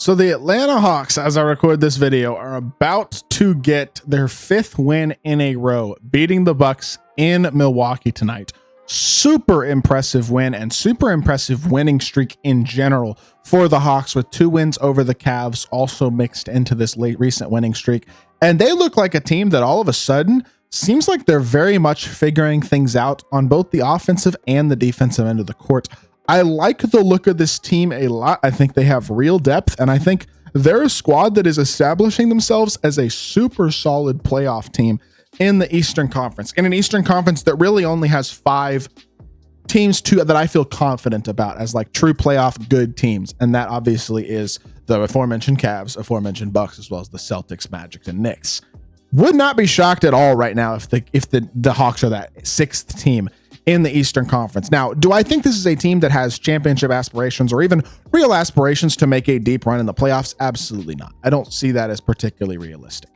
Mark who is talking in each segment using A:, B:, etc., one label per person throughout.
A: So the Atlanta Hawks, as I record this video, are about to get their 5th win in a row, beating the Bucks in Milwaukee tonight. Super impressive win and super impressive winning streak in general for the Hawks, with 2 wins over the Cavs also mixed into this recent winning streak. And they look like a team that all of a sudden seems like they're very much figuring things out on both the offensive and the defensive end of the court. I like the look of this team a lot. I think they have real depth, and I think they're a squad that is establishing themselves as a super solid playoff team in the Eastern Conference, in an Eastern Conference that really only has 5 teams that I feel confident about as like true playoff good teams. And that obviously is the aforementioned Cavs, aforementioned Bucks, as well as the Celtics, Magic, and Knicks. Would not be shocked at all right now if the Hawks are that 6th team in the Eastern Conference. Now, do I think this is a team that has championship aspirations or even real aspirations to make a deep run in the playoffs? Absolutely not. I don't see that as particularly realistic.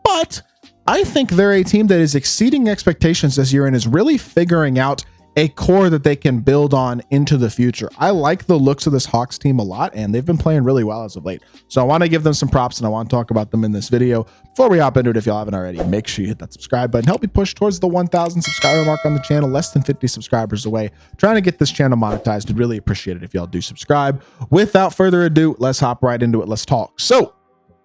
A: But I think they're a team that is exceeding expectations this year and is really figuring out a core that they can build on into the future. I like the looks of this Hawks team a lot, and they've been playing really well as of late. So I want to give them some props, and I want to talk about them in this video. Before we hop into it, if y'all haven't already, make sure you hit that subscribe button. Help me push towards the 1,000 subscriber mark on the channel, less than 50 subscribers away. Trying to get this channel monetized. I'd really appreciate it if y'all do subscribe. Without further ado, let's hop right into it. Let's talk. So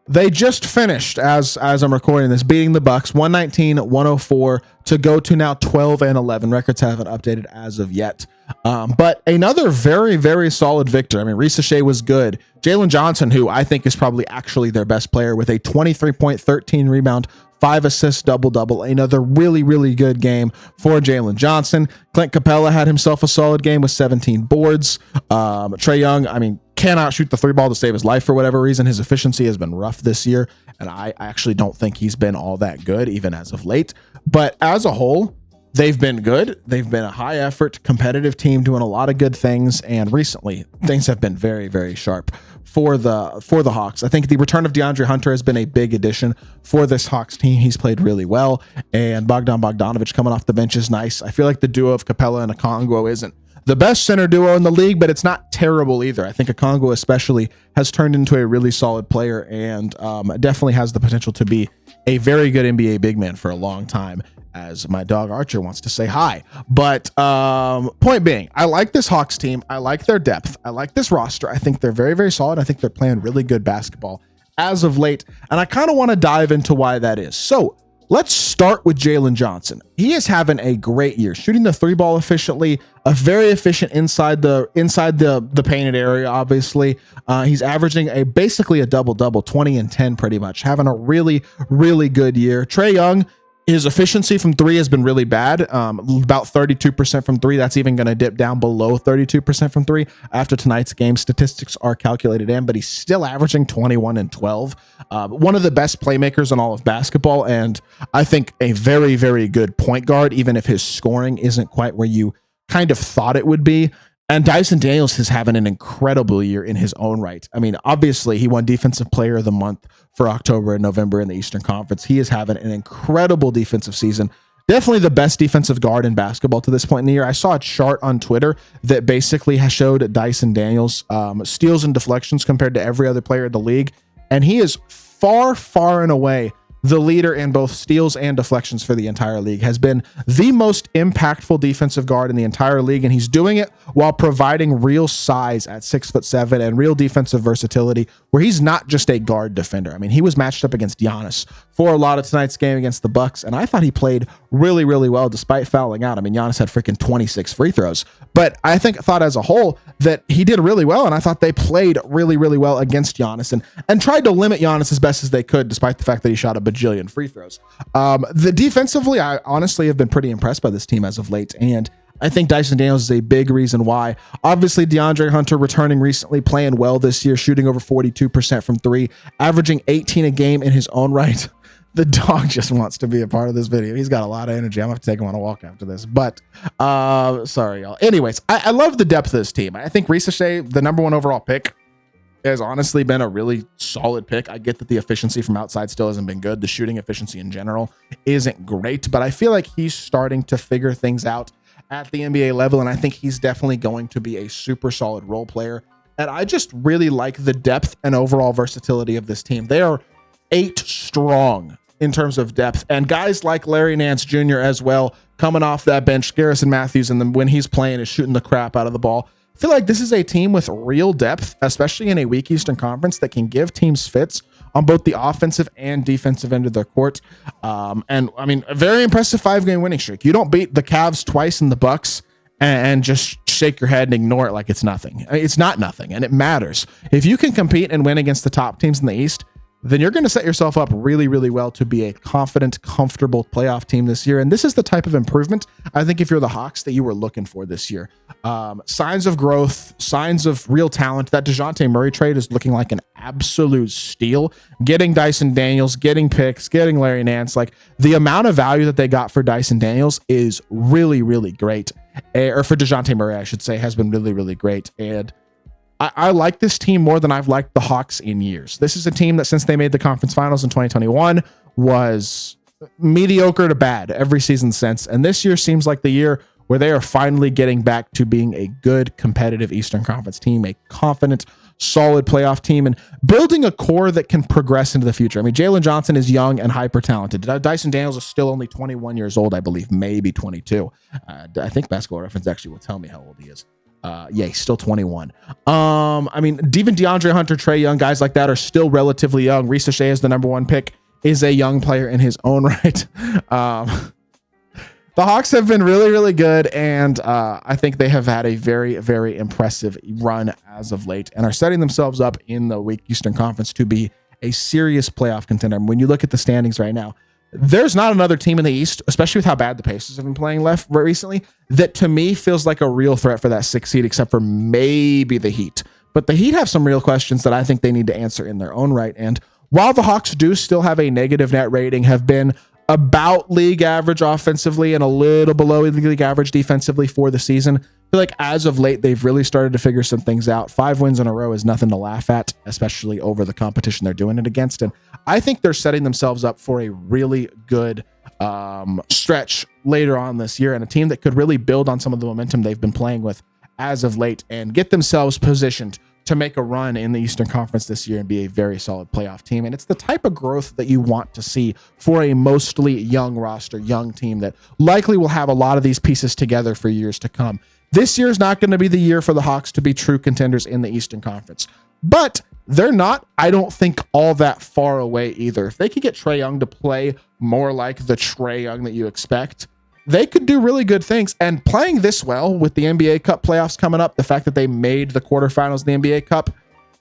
A: they just finished, as I'm recording this, beating the Bucks 119-104 to go to now 12-11. Records haven't updated as of yet. But another very, very solid victor. I mean, Risa Shea was good. Jalen Johnson, who I think is probably actually their best player, with a 23-point, 13 rebound, 5 assists, double-double. Another really, really good game for Jalen Johnson. Clint Capella had himself a solid game with 17 boards. Trae Young, I mean, cannot shoot the 3-ball to save his life for whatever reason. His efficiency has been rough this year, and I actually don't think he's been all that good, even as of late. But as a whole, they've been good. They've been a high-effort, competitive team doing a lot of good things, and recently things have been very, very sharp for the Hawks. I think the return of DeAndre Hunter has been a big addition for this Hawks team. He's played really well, and Bogdan Bogdanovic coming off the bench is nice. I feel like the duo of Capella and Okongwu isn't the best center duo in the league, but it's not terrible either. I think Okongwu especially has turned into a really solid player and definitely has the potential to be a very good NBA big man for a long time, as my dog Archer wants to say hi. But point being, I like this Hawks team. I like their depth. I like this roster. I think they're very, very solid. I think they're playing really good basketball as of late, and I kind of want to dive into why that is. So let's start with Jalen Johnson. He is having a great year, shooting the 3-ball efficiently, a very efficient inside the painted area. Obviously, he's averaging basically a double-double, 20 and 10 pretty much, having a really, really good year. Trae Young, his efficiency from 3 has been really bad, about 32% from 3. That's even going to dip down below 32% from 3 after tonight's game. Statistics are calculated in, but he's still averaging 21 and 12. One of the best playmakers in all of basketball, and I think a very, very good point guard, even if his scoring isn't quite where you kind of thought it would be. And Dyson Daniels is having an incredible year in his own right. I mean, obviously, he won Defensive Player of the Month for October and November in the Eastern Conference. He is having an incredible defensive season. Definitely the best defensive guard in basketball to this point in the year. I saw a chart on Twitter that basically has showed Dyson Daniels steals and deflections compared to every other player in the league. And he is far, far and away the leader in both steals and deflections for the entire league, has been the most impactful defensive guard in the entire league. And he's doing it while providing real size at 6'7" and real defensive versatility, where he's not just a guard defender. I mean, he was matched up against Giannis for a lot of tonight's game against the Bucks, and I thought he played really, really well despite fouling out. I mean, Giannis had freaking 26 free throws, but I thought as a whole that he did really well, and I thought they played really, really well against Giannis and tried to limit Giannis as best as they could, despite the fact that he shot a bajillion free throws. The defensively, I honestly have been pretty impressed by this team as of late, and I think Dyson Daniels is a big reason why. Obviously, DeAndre Hunter returning recently, playing well this year, shooting over 42% from 3, averaging 18 a game in his own right. The dog just wants to be a part of this video. He's got a lot of energy. I'm gonna have to take him on a walk after this, but sorry, y'all. Anyways, I love the depth of this team. I think Risa Shea, the #1 overall pick, has honestly been a really solid pick. I get that the efficiency from outside still hasn't been good. The shooting efficiency in general isn't great, but I feel like he's starting to figure things out at the NBA level, and I think he's definitely going to be a super solid role player And I just really like the depth and overall versatility of this team. They are 8 strong in terms of depth, and guys like Larry Nance Jr. as well, coming off that bench. Garrison Matthews, and then when he's playing, is shooting the crap out of the ball. I feel like this is a team with real depth, especially in a weak Eastern Conference, that can give teams fits on both the offensive and defensive end of their court. And I mean, a very impressive 5-game winning streak. You don't beat the Cavs twice and the Bucks and just shake your head and ignore it like it's nothing. I mean, it's not nothing, and it matters. If you can compete and win against the top teams in the East, then you're going to set yourself up really, really well to be a confident, comfortable playoff team this year. And this is the type of improvement, I think, if you're the Hawks, that you were looking for this year. Signs of growth, signs of real talent. That DeJounte Murray trade is looking like an absolute steal. Getting Dyson Daniels, getting picks, getting Larry Nance. Like, the amount of value that they got for Dyson Daniels is really, really great. Or for DeJounte Murray, I should say, has been really, really great. And I like this team more than I've liked the Hawks in years. This is a team that, since they made the conference finals in 2021, was mediocre to bad every season since. And this year seems like the year where they are finally getting back to being a good, competitive Eastern Conference team, a confident, solid playoff team, and building a core that can progress into the future. I mean, Jalen Johnson is young and hyper talented. Dyson Daniels is still only 21 years old, I believe, maybe 22. I think Basketball Reference actually will tell me how old he is. Yeah, he's still 21. I mean, even DeAndre Hunter, Trae Young, guys like that are still relatively young. Risa Shea is the #1 pick, is a young player in his own right. The Hawks have been really, really good, and I think they have had a very, very impressive run as of late, and are setting themselves up in the weak Eastern Conference to be a serious playoff contender. When you look at the standings right now, there's not another team in the East, especially with how bad the Pacers have been playing recently, that to me feels like a real threat for that 6th seed, except for maybe the Heat. But the Heat have some real questions that I think they need to answer in their own right. And while the Hawks do still have a negative net rating, have been about league average offensively and a little below league average defensively for the season, I feel like as of late, they've really started to figure some things out. 5 wins in a row is nothing to laugh at, especially over the competition they're doing it against. And I think they're setting themselves up for a really good stretch later on this year, and a team that could really build on some of the momentum they've been playing with as of late and get themselves positioned to make a run in the Eastern Conference this year and be a very solid playoff team. And it's the type of growth that you want to see for a mostly young roster, young team that likely will have a lot of these pieces together for years to come. This year is not going to be the year for the Hawks to be true contenders in the Eastern Conference, but they're not, I don't think, all that far away either. If they could get Trae Young to play more like the Trae Young that you expect, they could do really good things. And playing this well with the NBA Cup playoffs coming up, the fact that they made the quarterfinals of the NBA Cup,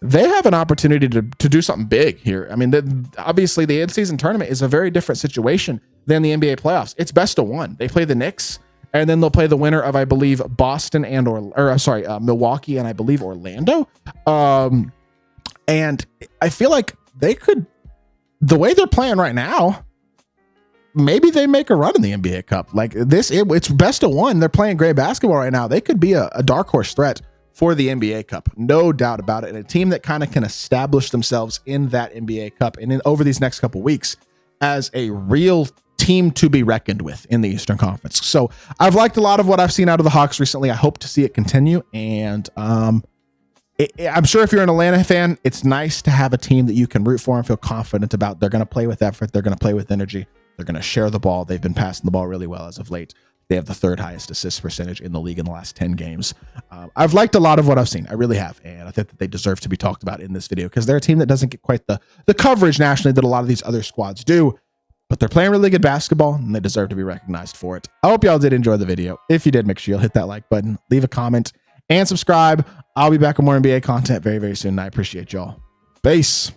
A: they have an opportunity to do something big here. I mean, obviously the in-season tournament is a very different situation than the NBA playoffs. It's best of one. They play the Knicks, and then they'll play the winner of, I believe, Boston and Milwaukee and I believe Orlando. And I feel like they could, the way they're playing right now, maybe they make a run in the NBA Cup. Like this, it's best of one. They're playing great basketball right now. They could be a dark horse threat for the NBA Cup, no doubt about it. And a team that kind of can establish themselves in that NBA Cup and over these next couple weeks as a real team to be reckoned with in the Eastern Conference. So I've liked a lot of what I've seen out of the Hawks recently. I hope to see it continue. And I'm sure if you're an Atlanta fan, it's nice to have a team that you can root for and feel confident about. They're going to play with effort. They're going to play with energy. They're going to share the ball. They've been passing the ball really well as of late. They have the 3rd highest assist percentage in the league in the last 10 games. I've liked a lot of what I've seen. I really have. And I think that they deserve to be talked about in this video because they're a team that doesn't get quite the coverage nationally that a lot of these other squads do. But they're playing really good basketball, and they deserve to be recognized for it. I hope y'all did enjoy the video. If you did, make sure you'll hit that like button, leave a comment, and subscribe. I'll be back with more NBA content very, very soon. And I appreciate y'all. Peace.